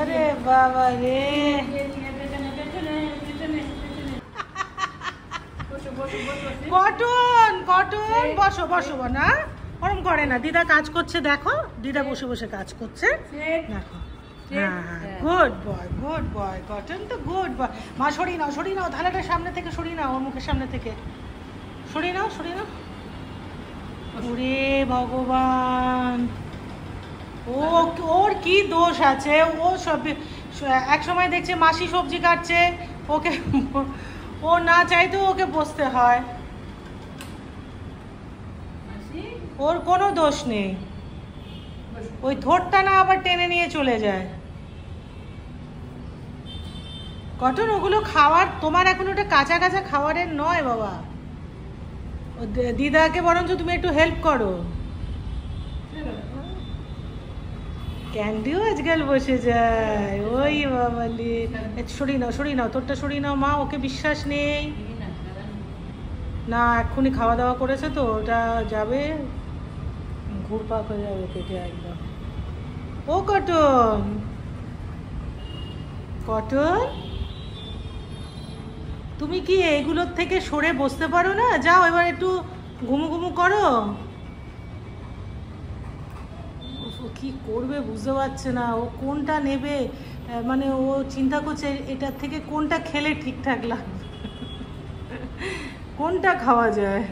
আরে বাবা রে, কটন কটন বসো বসো না, ওরম করে না। দিদা কাজ করছে, দেখো দিদা বসে বসে কাজ করছে, দেখো। হ্যাঁ, good boy good boy, cotton তো গুড বয়। মা সরিয়ে নাও থালাটা সামনে থেকে সরিয়ে নাও, ওর মুখের সামনে থেকে সরিয়ে নাও। ওরে ভগবান, ওর কি দোষ আছে? ও সব এক সময় দেখছে মাসি সবজি কাটছে, ওকে ও না চাইতেও ওকে বসতে হয়। ওর কোনো দোষ নেই, ওই থোটটা না আবার টেনে নিয়ে চলে যায়। কটন ওগুলো খাওয়ার, তোমার এখন ওটা কাঁচা কাঁচা খাওয়ারের নয় বাবা। দিদাকে বরঞ্চ তুমি একটু হেল্প করো। ক্যান্ডিও আজকাল বসে যায়, ওই বাবালি। সরিয়ে নাও তোরটা সরিয়ে নাও মা, ওকে বিশ্বাস নেই না। এক্ষুনি খাওয়া দাওয়া করেছে তো, ওটা যাবে ঘুরপাক হয়ে যাবে পেটে একদম। ও কটন তুমি কি এইগুলোর থেকে সরে বসতে পারো না? যাও এবার একটু ঘুমু করো। কি করবে বুঝতে পারছে না, ও কোনটা নেবে, মানে ও চিন্তা করছে এটার থেকে কোনটা খেলে ঠিকঠাক লাগবে, কোনটা খাওয়া যায়।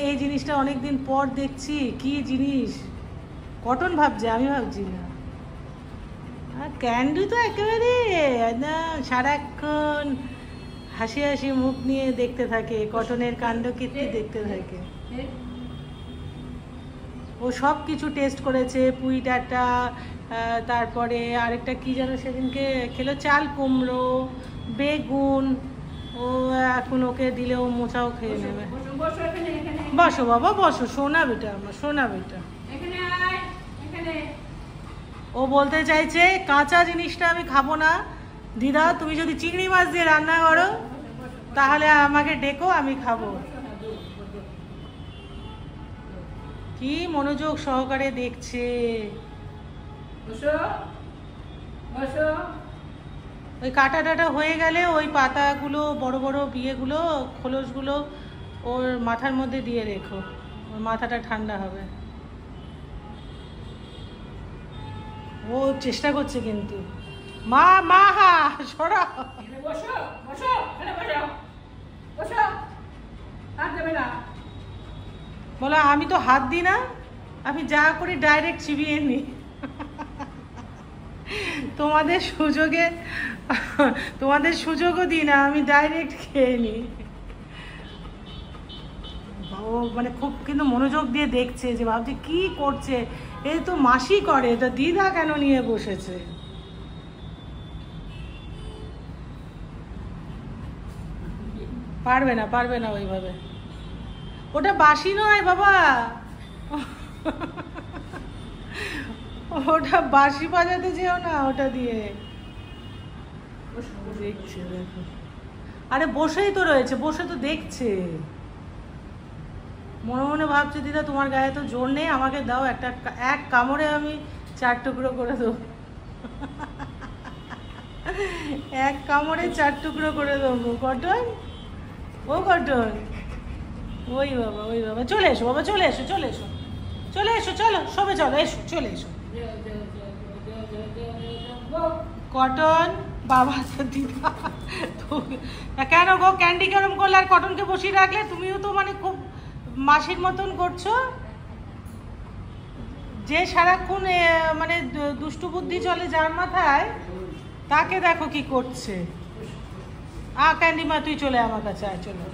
এই জিনিসটা অনেকদিন পর দেখছি, কি জিনিস কটন ভাবছে, আমি ভাবছি না। ক্যান্ডু তো একেবারে না, সারাক্ষণ হাসি মুখ নিয়ে দেখতে থাকে, কটনের কাণ্ড কীর্তি দেখতে থাকে। ও সব কিছু টেস্ট করেছে, পুঁই ডাঁটা, তারপরে আরেকটা কি যেন সেদিনকে খেলো, চাল কুমড়ো, বেগুন। ও এখন ওকে দিলেও মোচাও খেয়ে নেবে। বসো বাবা বসো, সোনা বেটা আমার, সোনা বেটা। ও বলতে চাইছে কাঁচা জিনিসটা আমি খাবো না। দিদা তুমি যদি চিংড়ি মাছ দিয়ে রান্না করো তাহলে আমাকে ডেকো, আমি খাবো। কি মনোযোগ সহকারে দেখছে। ওই কাটা টাটা হয়ে গেলে ওই পাতাগুলো, বড় বড় বিয়েগুলো, খোলসগুলো ওর মাথার মধ্যে দিয়ে রেখো, ওর মাথাটা ঠান্ডা হবে। ও চেষ্টা করছে কিন্তু। মা সরা। বলো আমি তো হাত দিই না, আমি যা করি ডাইরেক্ট চিবিয়ে নিই। তোমাদের সুযোগও দিই না, আমি ডাইরেক্ট খেয়ে নিই। ও মানে খুব কিন্তু মনোযোগ দিয়ে দেখছে, যে ভাবছে কি করছে, এই তো মাসি করে, তা দিদা কেন নিয়ে বসেছে। পারবে না ওইভাবে, ওটা বাসি নয় বাবা, ওটা বাসি বাজাতে যেও না ওটা দিয়ে। দেখছে দেখো, আরে বসেই তো রয়েছে, বসে তো দেখছে, মনে মনে ভাবছে দিদা তোমার গায়ে তো জোর নেই, আমাকে দাও একটা, এক কামড়ে আমি 4 টুকরো করে দেবো। এক কামড়ে 4 টুকরো করে দেবো। কটন, ও কটন, ওই বাবা চলে এসো বাবা, চলে এসো চলো সবে চলো, চলে এসো। কটন বাবা তো দিদা কেন গো ক্যান্ডি কেরম করলে আর কটনকে বসিয়ে রাখলে? তুমিও তো মানে খুব মাসির মতন করছো। যে সারাক্ষণ মানে দুষ্টু বুদ্ধি চলে যার মাথায়, তাকে দেখো কি করছে। ক্যান্ডি মা তুই চলে আমার কাছে আয়, চলো।